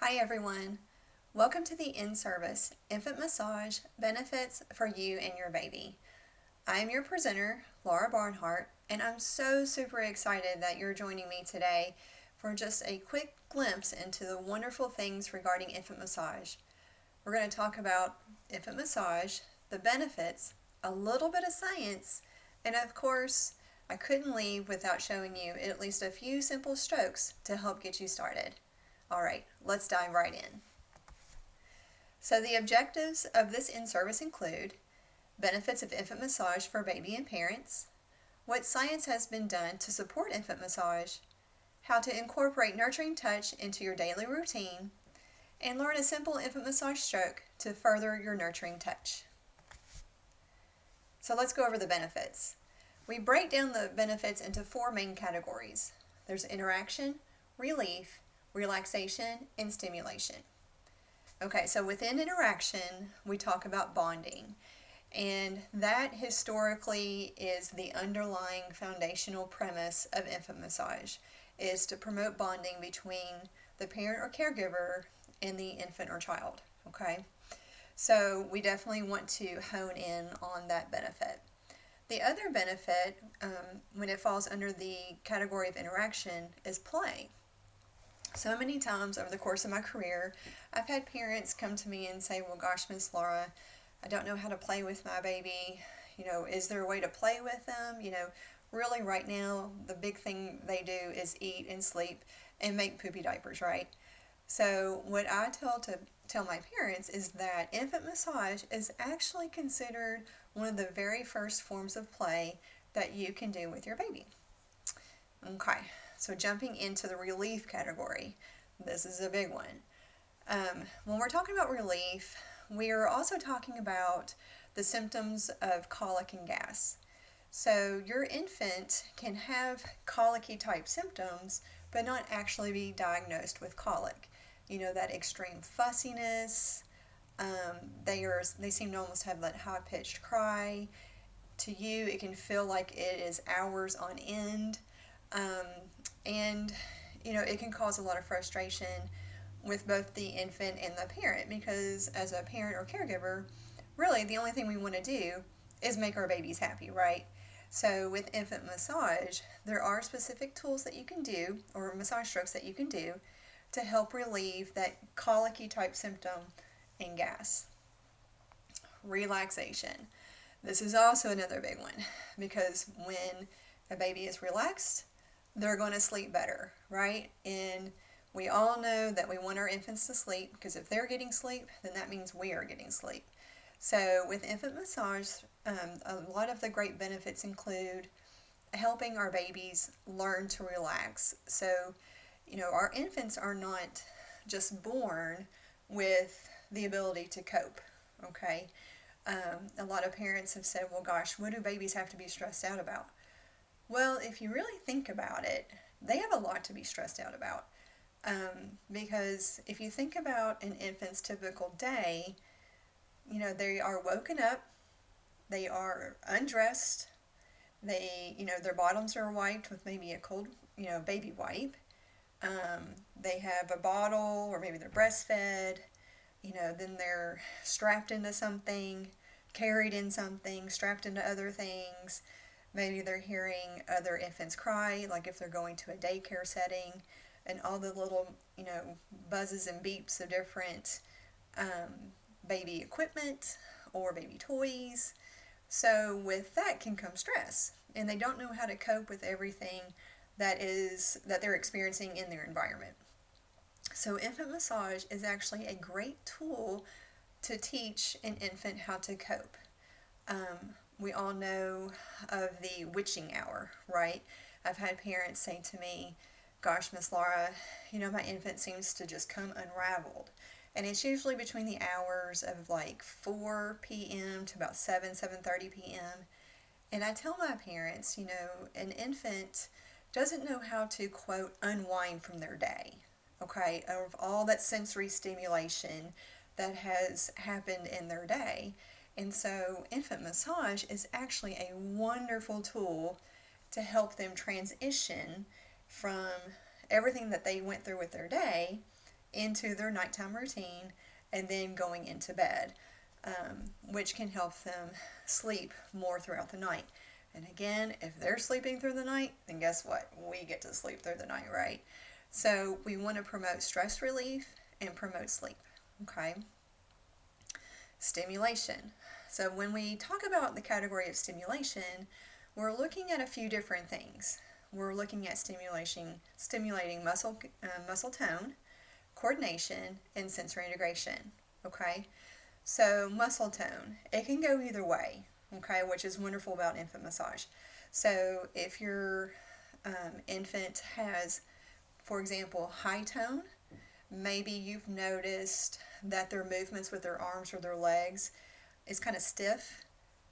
Hi everyone. Welcome to the in-service infant massage benefits for you and your baby. I am your presenter, Laura Barnhart, and I'm so super excited that you're joining me today for just a quick glimpse into the wonderful things regarding infant massage. We're going to talk about infant massage, the benefits, a little bit of science, and of course, I couldn't leave without showing you at least a few simple strokes to help get you started. All right, let's dive right in. So the objectives of this in-service include benefits of infant massage for baby and parents, what science has been done to support infant massage, how to incorporate nurturing touch into your daily routine, and learn a simple infant massage stroke to further your nurturing touch. So let's go over the benefits. We break down the benefits into four main categories. There's interaction, relief, relaxation, and stimulation. Okay, so within interaction, we talk about bonding. And that historically is the underlying foundational premise of infant massage, is to promote bonding between the parent or caregiver and the infant or child. Okay, so we definitely want to hone in on that benefit. The other benefit, when it falls under the category of interaction, is play. So many times over the course of my career, I've had parents come to me and say, well, gosh, Miss Laura, I don't know how to play with my baby. Is there a way to play with them? Really right now, the big thing they do is eat and sleep and make poopy diapers, right? So what I tell my parents is that infant massage is actually considered one of the very first forms of play that you can do with your baby. Okay, so jumping into the relief category, this is a big one. When we're talking about relief, we are also talking about the symptoms of colic and gas. So your infant can have colicky type symptoms, but not actually be diagnosed with colic. That extreme fussiness, they seem to almost have that high pitched cry. To you, it can feel like it is hours on end. Um, and it can cause a lot of frustration with both the infant and the parent, because as a parent or caregiver, really the only thing we want to do is make our babies happy, right? So with infant massage, there are specific tools that you can do, or massage strokes that you can do, to help relieve that colicky type symptom and gas. Relaxation. This is also another big one, because when a baby is relaxed, they're going to sleep better, right? And we all know that we want our infants to sleep, because if they're getting sleep, then that means we are getting sleep. So with infant massage, a lot of the great benefits include helping our babies learn to relax. So, our infants are not just born with the ability to cope, okay? A lot of parents have said, well, gosh, what do babies have to be stressed out about? Well, if you really think about it, they have a lot to be stressed out about. Because if you think about an infant's typical day, they are woken up, they are undressed, their bottoms are wiped with maybe a cold, baby wipe. They have a bottle, or maybe they're breastfed. Then they're strapped into something, carried in something, strapped into other things. Maybe they're hearing other infants cry, like if they're going to a daycare setting, and all the little, buzzes and beeps of different baby equipment or baby toys. So with that can come stress, and they don't know how to cope with everything that they're experiencing in their environment. So infant massage is actually a great tool to teach an infant how to cope. We all know of the witching hour, right? I've had parents say to me, gosh, Miss Laura, my infant seems to just come unraveled. And it's usually between the hours of like 4 p.m. to about 7:30 p.m. And I tell my parents, an infant doesn't know how to, quote, unwind from their day, okay, of all that sensory stimulation that has happened in their day. And so infant massage is actually a wonderful tool to help them transition from everything that they went through with their day into their nighttime routine and then going into bed, which can help them sleep more throughout the night. And again, if they're sleeping through the night, then guess what? We get to sleep through the night, right? So we want to promote stress relief and promote sleep. Okay? Stimulation. So when we talk about the category of stimulation, we're looking at a few different things. We're looking at stimulating muscle tone, coordination, and sensory integration. Okay? So muscle tone, it can go either way, okay, which is wonderful about infant massage. So if your infant has, for example, high tone, maybe you've noticed that their movements with their arms or their legs is kind of stiff,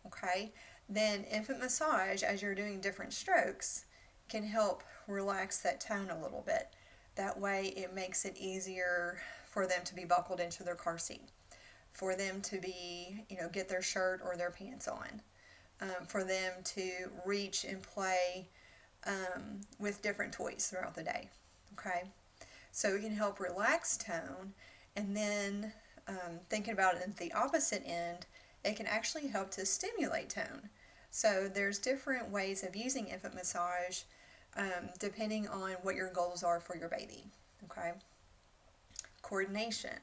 okay, then infant massage, as you're doing different strokes, can help relax that tone a little bit. That way it makes it easier for them to be buckled into their car seat, for them to be, get their shirt or their pants on, for them to reach and play with different toys throughout the day. Okay, so it can help relax tone, and then thinking about it at the opposite end, it can actually help to stimulate tone. So there's different ways of using infant massage depending on what your goals are for your baby. Okay, coordination.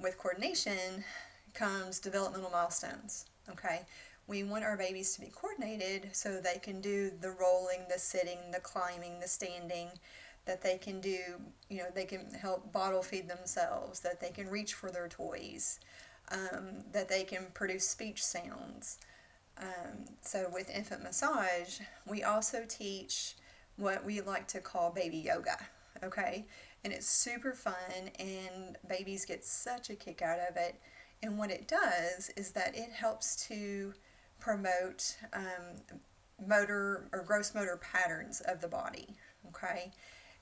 With coordination comes developmental milestones. Okay, we want our babies to be coordinated so they can do the rolling, the sitting, the climbing, the standing, that they can do, they can help bottle feed themselves, that they can reach for their toys, that they can produce speech sounds. So with infant massage, we also teach what we like to call baby yoga. Okay, and it's super fun, and babies get such a kick out of it. And what it does is that it helps to promote motor or gross motor patterns of the body. Okay,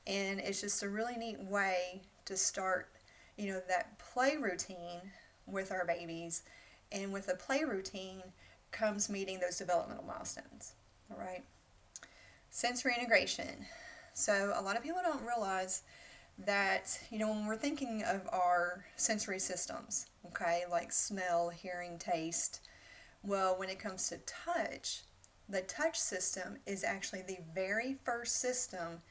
and it's just a really neat way to start, that play routine with our babies. And with the play routine comes meeting those developmental milestones. All right, sensory integration. So a lot of people don't realize that, when we're thinking of our sensory systems, okay, like smell, hearing, taste, well, when it comes to touch, the touch system is actually the very first system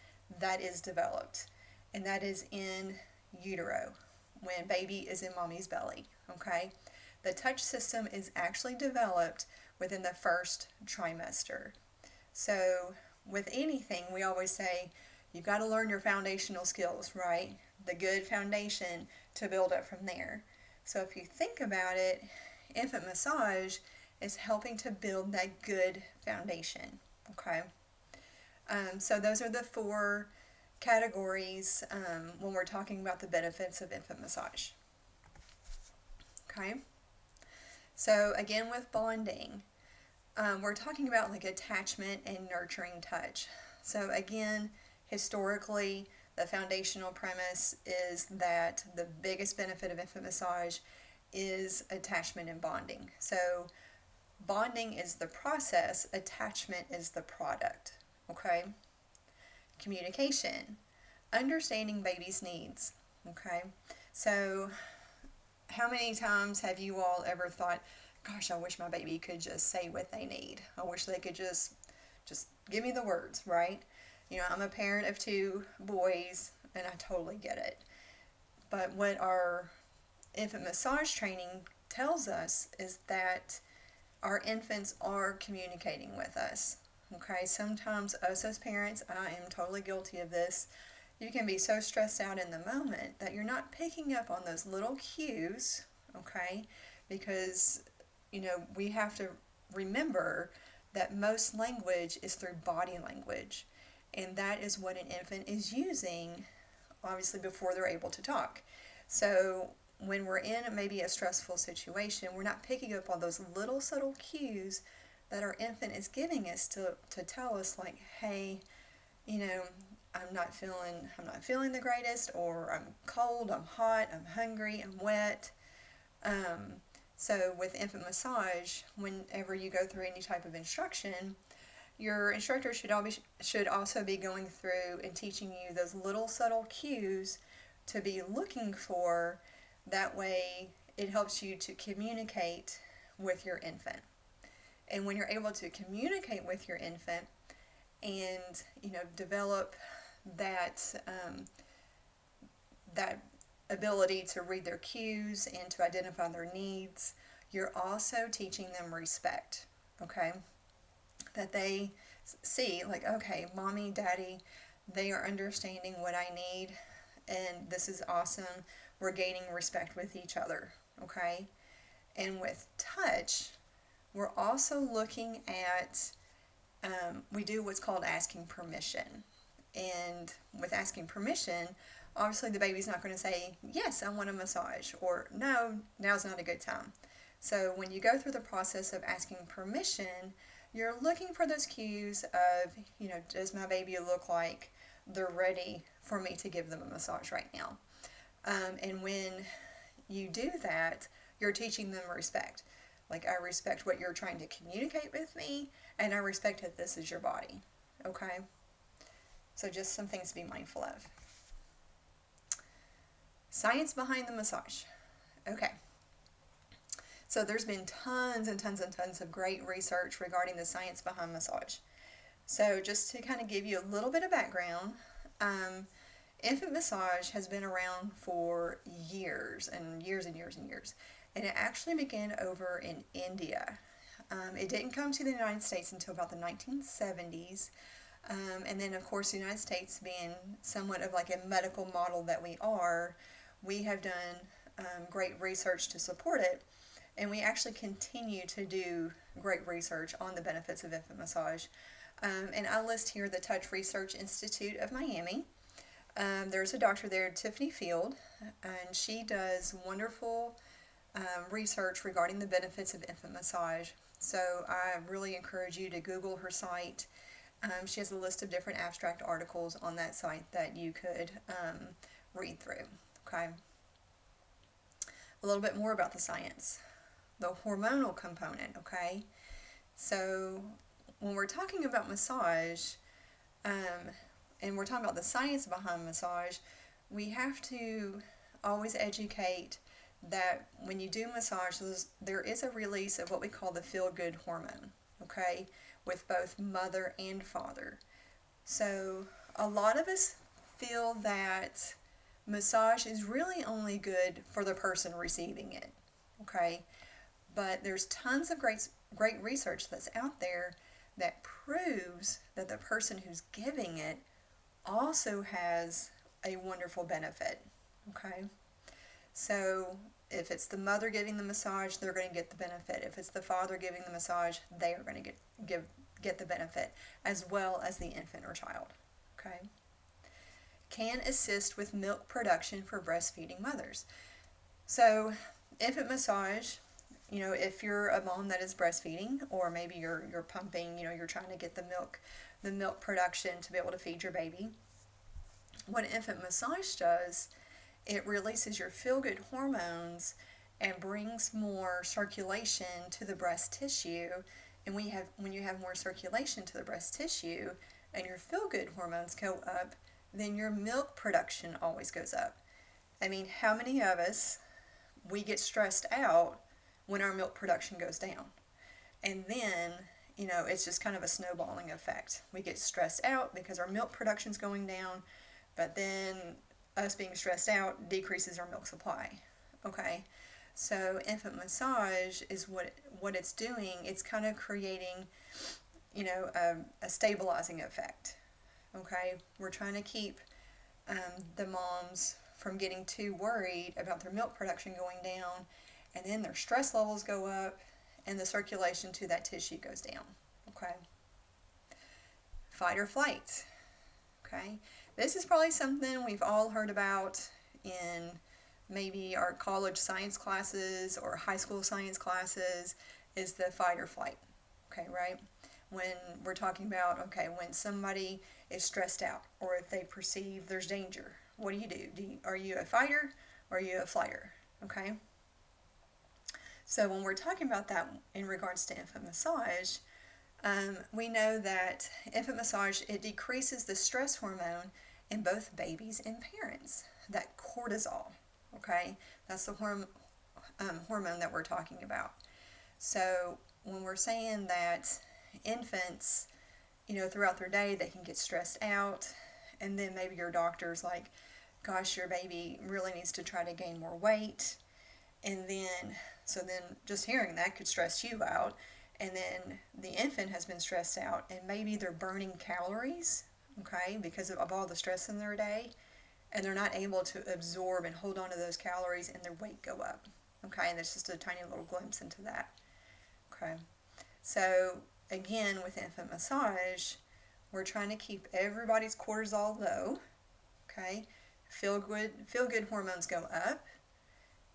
that is developed, and that is in utero, when baby is in mommy's belly, okay? The touch system is actually developed within the first trimester. So with anything, we always say, you've got to learn your foundational skills, right? The good foundation to build up from there. So if you think about it, infant massage is helping to build that good foundation, okay? So those are the 4 categories when we're talking about the benefits of infant massage. Okay? So again, with bonding, we're talking about like attachment and nurturing touch. So again, historically, the foundational premise is that the biggest benefit of infant massage is attachment and bonding. So bonding is the process, attachment is the product. Okay? Communication, understanding baby's needs. Okay? So how many times have you all ever thought, gosh, I wish my baby could just say what they need. I wish they could just give me the words, right? I'm a parent of 2 boys, and I totally get it. But what our infant massage training tells us is that our infants are communicating with us. Okay, sometimes us as parents, I am totally guilty of this, you can be so stressed out in the moment that you're not picking up on those little cues, okay? Because, we have to remember that most language is through body language. And that is what an infant is using, obviously, before they're able to talk. So when we're in maybe a stressful situation, we're not picking up on those little subtle cues that our infant is giving us to tell us, like, hey, I'm not feeling the greatest, or I'm cold, I'm hot, I'm hungry, I'm wet. So with infant massage, whenever you go through any type of instruction, your instructor should also be going through and teaching you those little subtle cues to be looking for. That way it helps you to communicate with your infant. And when you're able to communicate with your infant and, develop that, that ability to read their cues and to identify their needs, you're also teaching them respect, okay? That they see, like, okay, mommy, daddy, they are understanding what I need, and this is awesome. We're gaining respect with each other, okay? And with touch, we're also looking at, we do what's called asking permission. And with asking permission, obviously the baby's not going to say, yes, I want a massage, or no, now's not a good time. So when you go through the process of asking permission, you're looking for those cues of, does my baby look like they're ready for me to give them a massage right now? And when you do that, you're teaching them respect. Like, I respect what you're trying to communicate with me, and I respect that this is your body. Okay? So just some things to be mindful of. Science behind the massage. Okay. So there's been tons and tons and tons of great research regarding the science behind massage. So just to kind of give you a little bit of background, infant massage has been around for years and years and years and years. And it actually began over in India. It didn't come to the United States until about the 1970s. And then, of course, the United States being somewhat of like a medical model that we are, we have done great research to support it. And we actually continue to do great research on the benefits of infant massage. And I list here the Touch Research Institute of Miami. There's a doctor there, Tiffany Field, and she does wonderful research regarding the benefits of infant massage. So I really encourage you to Google her site. She has a list of different abstract articles on that site that you could read through. Okay. A little bit more about the science. The hormonal component, okay? So when we're talking about massage, and we're talking about the science behind massage, we have to always educate that when you do massage, there is a release of what we call the feel-good hormone, okay, with both mother and father. So a lot of us feel that massage is really only good for the person receiving it, okay? But there's tons of great research that's out there that proves that the person who's giving it also has a wonderful benefit, okay? So if it's the mother giving the massage, they're going to get the benefit. If it's the father giving the massage, they are going to get the benefit, as well as the infant or child, okay? Can assist with milk production for breastfeeding mothers. So infant massage, if you're a mom that is breastfeeding, or maybe you're pumping, you're trying to get the milk production to be able to feed your baby. What infant massage does, it releases your feel-good hormones and brings more circulation to the breast tissue. And when you have more circulation to the breast tissue and your feel-good hormones go up, then your milk production always goes up. I mean, how many of us, we get stressed out when our milk production goes down? And then, it's just kind of a snowballing effect. We get stressed out because our milk production's going down, but then us being stressed out decreases our milk supply, okay? So infant massage is what it's doing. It's kind of creating, a stabilizing effect, okay? We're trying to keep the moms from getting too worried about their milk production going down, and then their stress levels go up, and the circulation to that tissue goes down, okay? Fight or flight, okay? This is probably something we've all heard about in maybe our college science classes or high school science classes, is the fight or flight, okay, right? When we're talking about, okay, when somebody is stressed out or if they perceive there's danger, what do? Are you a fighter or are you a flighter, okay? So when we're talking about that in regards to infant massage, we know that infant massage, it decreases the stress hormone in both babies and parents. that cortisol. Okay, that's the hormone that we're talking about. So when we're saying that infants, throughout their day they can get stressed out, and then maybe your doctor's like, gosh, your baby really needs to try to gain more weight. And then, so then just hearing that could stress you out. And then the infant has been stressed out, and maybe they're burning calories, okay, because of all the stress in their day, and they're not able to absorb and hold on to those calories, and their weight go up, okay, and it's just a tiny little glimpse into that, okay. So again, with infant massage, we're trying to keep everybody's cortisol low, okay, feel good hormones go up.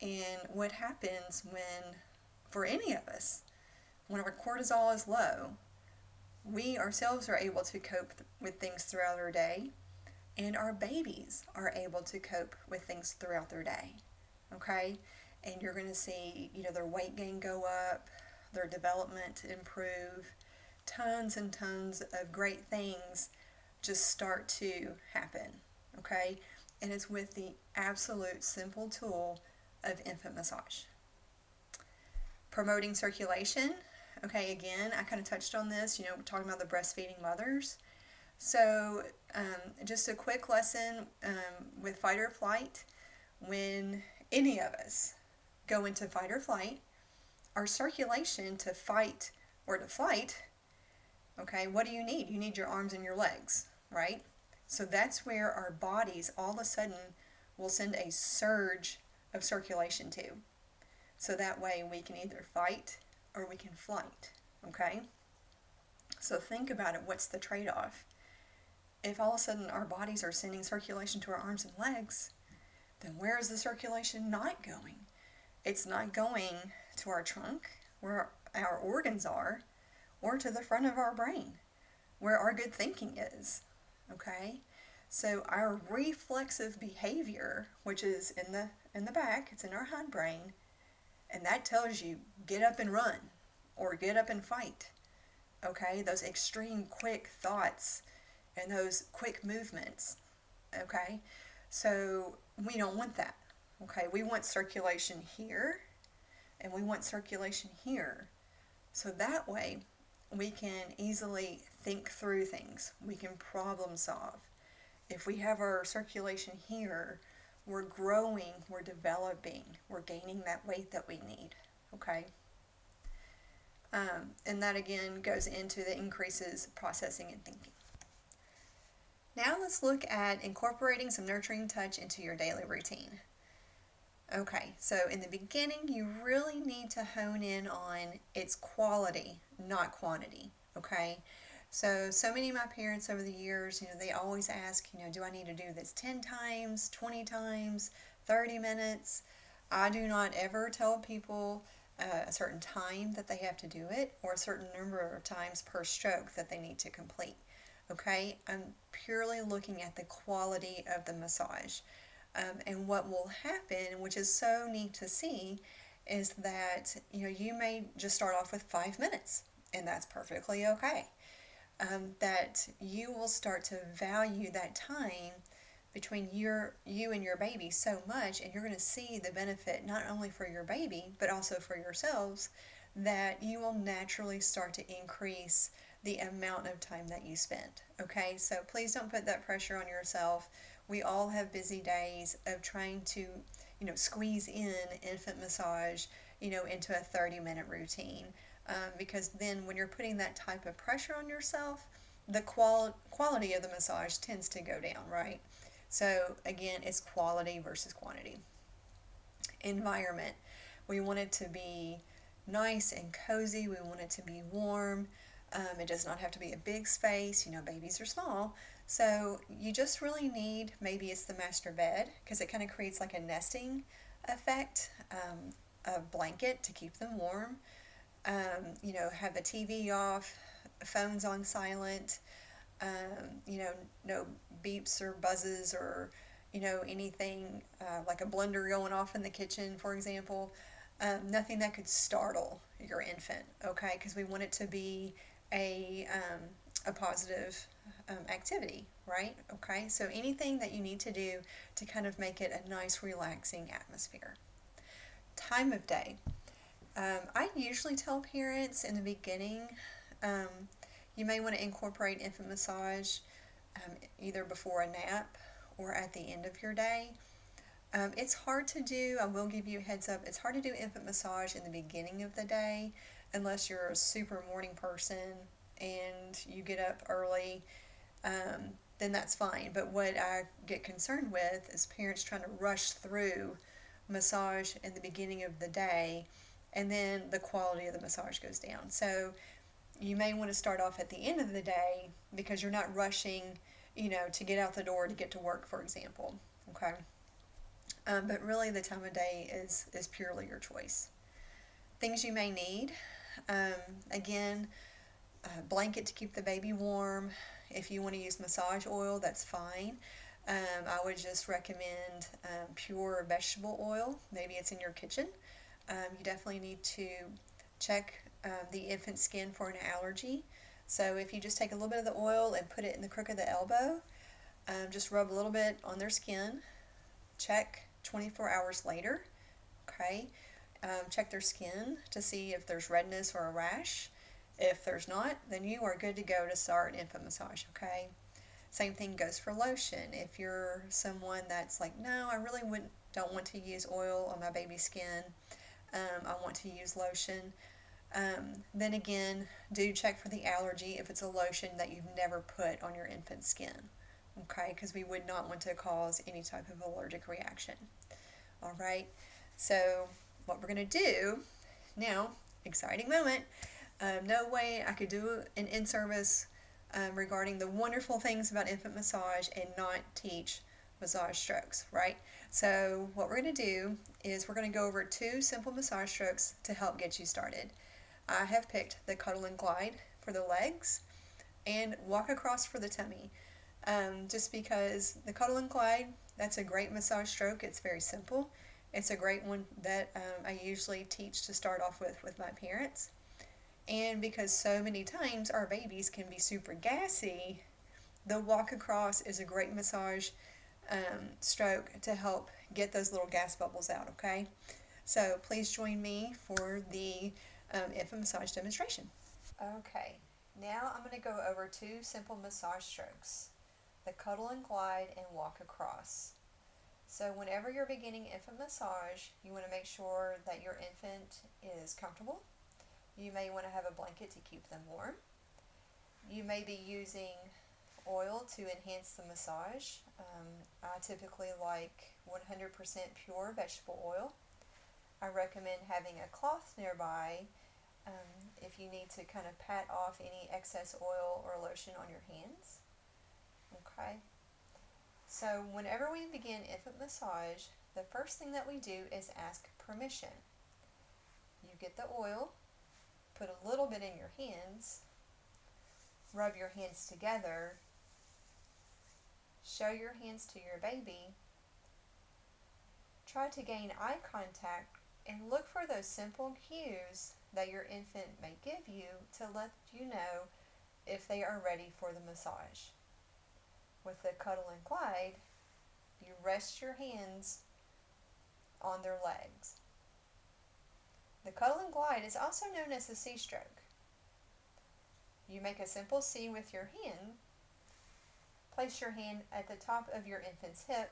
And what happens when, for any of us, when our cortisol is low, we ourselves are able to cope with things throughout our day, and our babies are able to cope with things throughout their day, okay? And you're going to see, their weight gain go up, their development improve, tons and tons of great things just start to happen, okay? And it's with the absolute simple tool of infant massage. Promoting circulation. Okay, again, I kind of touched on this, talking about the breastfeeding mothers. So just a quick lesson with fight or flight. When any of us go into fight or flight, our circulation to fight or to flight, okay, what do you need? You need your arms and your legs, right? So that's where our bodies all of a sudden will send a surge of circulation to. So that way we can either fight or we can flight, okay? So think about it, what's the trade-off? If all of a sudden our bodies are sending circulation to our arms and legs, then where is the circulation not going? It's not going to our trunk, where our organs are, or to the front of our brain, where our good thinking is, okay? So our reflexive behavior, which is in the back, it's in our hindbrain, and that tells you get up and run or get up and fight. Okay, those extreme quick thoughts and those quick movements. Okay, so we don't want that. Okay, we want circulation here and we want circulation here. So that way we can easily think through things. We can problem solve. If we have our circulation here, we're growing, we're developing, we're gaining that weight that we need, okay? And that again goes into the increases processing and thinking. Now let's look at incorporating some nurturing touch into your daily routine. Okay, so in the beginning, you really need to hone in on its quality, not quantity, okay? So many of my parents over the years, they always ask, do I need to do this 10 times, 20 times, 30 minutes? I do not ever tell people a certain time that they have to do it or a certain number of times per stroke that they need to complete. Okay, I'm purely looking at the quality of the massage. And what will happen, which is so neat to see, is that you may just start off with 5 minutes, and that's perfectly okay. That you will start to value that time between you and your baby so much, and you're going to see the benefit not only for your baby but also for yourselves, that you will naturally start to increase the amount of time that you spend. Okay, so please don't put that pressure on yourself. We all have busy days of trying to squeeze in infant massage into a 30-minute routine. Because then when you're putting that type of pressure on yourself, the quality of the massage tends to go down, right? So again, it's quality versus quantity. Environment. We want it to be nice and cozy. We want it to be warm. It does not have to be a big space. Babies are small. So you just really need, maybe it's the master bed, because it kind of creates like a nesting effect, a blanket to keep them warm. Have the TV off, phones on silent, no beeps or buzzes or, anything like a blender going off in the kitchen, for example. Nothing that could startle your infant, okay? Because we want it to be a a positive activity, right? Okay, so anything that you need to do to kind of make it a nice, relaxing atmosphere. Time of day. I usually tell parents in the beginning, um, you may want to incorporate infant massage either before a nap or at the end of your day. It's hard to do, I will give you a heads up, it's hard to do infant massage in the beginning of the day unless you're a super morning person and you get up early, then that's fine. But what I get concerned with is parents trying to rush through massage in the beginning of the day and then the quality of the massage goes down. So you may want to start off at the end of the day because you're not rushing, to get out the door to get to work, for example. Okay. But really, the time of day is purely your choice. Things you may need, um, again, a blanket to keep the baby warm. If you want to use massage oil, that's fine. I would just recommend pure vegetable oil. Maybe it's in your kitchen. You definitely need to check the infant skin for an allergy. So if you just take a little bit of the oil and put it in the crook of the elbow, just rub a little bit on their skin. Check 24 hours later. Okay. Check their skin to see if there's redness or a rash. If there's not, then you are good to go to start infant massage. Okay. Same thing goes for lotion. If you're someone that's like, no, I really don't want to use oil on my baby's skin. I want to use lotion. Then again, do check for the allergy if it's a lotion that you've never put on your infant's skin. Okay, because we would not want to cause any type of allergic reaction. All right, so what we're going to do now, exciting moment. No way I could do an in-service regarding the wonderful things about infant massage and not teach massage strokes, right? So what we're going to do is we're going to go over 2 simple massage strokes to help get you started. I have picked the cuddle and glide for the legs and walk across for the tummy. Just because the cuddle and glide, that's a great massage stroke. It's very simple. It's a great one that I usually teach to start off with my parents. And because so many times our babies can be super gassy, the walk across is a great massage stroke to help get those little gas bubbles out, okay? So please join me for the infant massage demonstration. Okay, now I'm going to go over 2 simple massage strokes, the cuddle and glide and walk across. So whenever you're beginning infant massage, you want to make sure that your infant is comfortable. You may want to have a blanket to keep them warm. You may be using oil to enhance the massage. I typically like 100% pure vegetable oil. I recommend having a cloth nearby if you need to kind of pat off any excess oil or lotion on your hands. Okay. So whenever we begin infant massage, the first thing that we do is ask permission. You get the oil, put a little bit in your hands, rub your hands together, show your hands to your baby, try to gain eye contact, and look for those simple cues that your infant may give you to let you know if they are ready for the massage. With the cuddle and glide, you rest your hands on their legs. The cuddle and glide is also known as the C stroke. You make a simple C with your hand. Place your hand at the top of your infant's hip.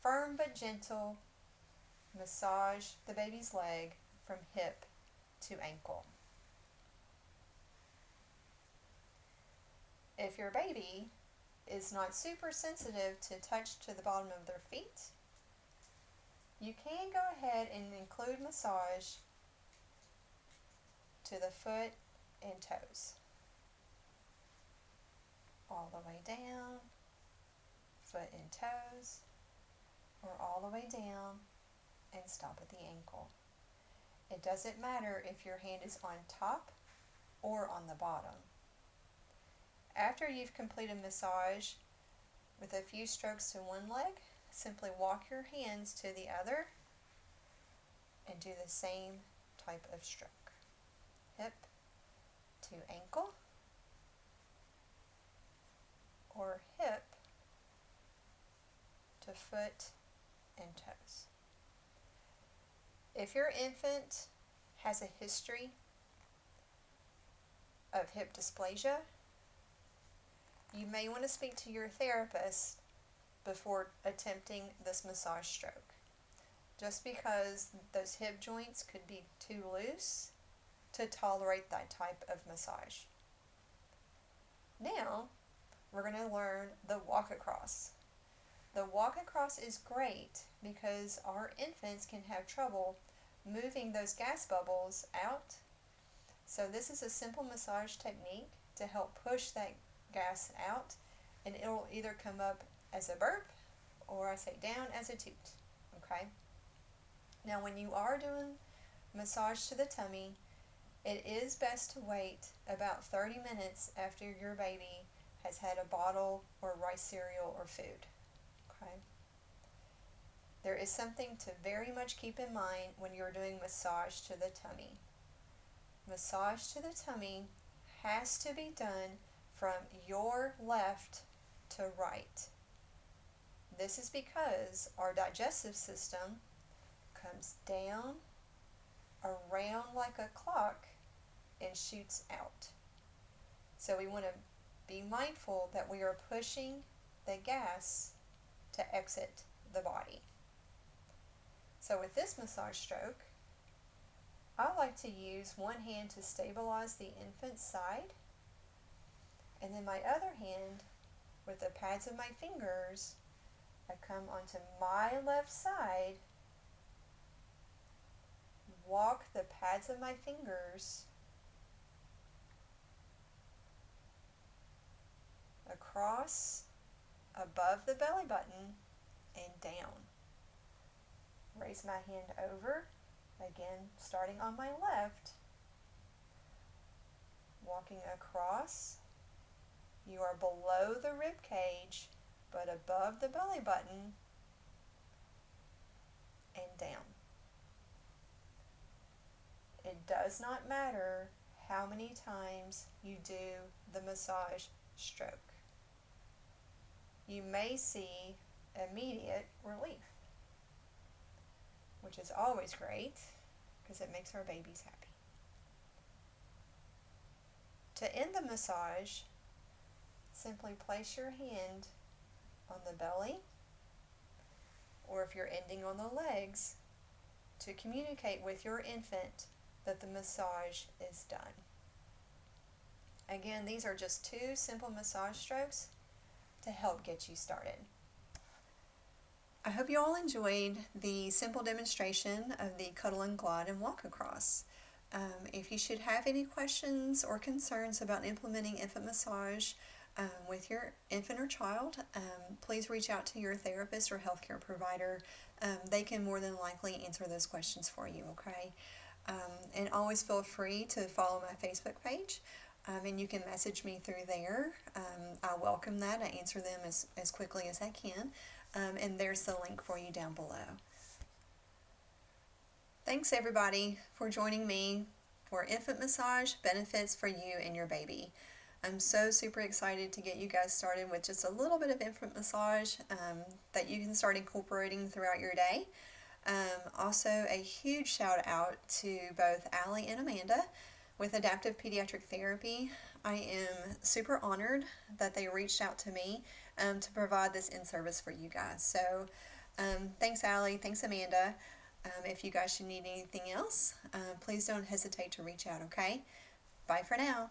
Firm but gentle. Massage the baby's leg from hip to ankle. If your baby is not super sensitive to touch to the bottom of their feet, you can go ahead and include massage to the foot and toes. All the way down, foot and toes, or all the way down and stop at the ankle. It doesn't matter if your hand is on top or on the bottom. After you've completed massage with a few strokes to one leg, simply walk your hands to the other and do the same type of stroke. Hip to ankle, or hip to foot and toes. If your infant has a history of hip dysplasia, you may want to speak to your therapist before attempting this massage stroke, just because those hip joints could be too loose to tolerate that type of massage. Now, we're going to learn the walk across. The walk across is great because our infants can have trouble moving those gas bubbles out. So this is a simple massage technique to help push that gas out, and it'll either come up as a burp or I say down as a toot. Okay? Now when you are doing massage to the tummy, it is best to wait about 30 minutes after your baby has had a bottle or rice cereal or food. Okay? There is something to very much keep in mind when you're doing massage to the tummy. Massage to the tummy has to be done from your left to right. This is because our digestive system comes down, around like a clock, and shoots out. So we want to be mindful that we are pushing the gas to exit the body. So with this massage stroke, I like to use one hand to stabilize the infant's side, and then my other hand, with the pads of my fingers, I come onto my left side, walk the pads of my fingers across, above the belly button, and down. Raise my hand over, again starting on my left, walking across. You are below the rib cage, but above the belly button, and down. It does not matter how many times you do the massage stroke. You may see immediate relief, which is always great because it makes our babies happy. To end the massage, simply place your hand on the belly, or if you're ending on the legs, to communicate with your infant that the massage is done. Again, these are just 2 simple massage strokes to help get you started. I hope you all enjoyed the simple demonstration of the cuddle and glide and walk across. If you should have any questions or concerns about implementing infant massage with your infant or child, please reach out to your therapist or healthcare provider. They can more than likely answer those questions for you, okay? And always feel free to follow my Facebook page, and you can message me through there. I welcome that. I answer them as quickly as I can, and there's the link for you down below. Thanks everybody for joining me for Infant Massage Benefits for You and Your Baby. I'm so super excited to get you guys started with just a little bit of infant massage that you can start incorporating throughout your day. Also, a huge shout out to both Allie and Amanda with Adaptive Pediatric Therapy. I am super honored that they reached out to me to provide this in-service for you guys. So thanks Allie, thanks Amanda. If you guys should need anything else, please don't hesitate to reach out, okay? Bye for now.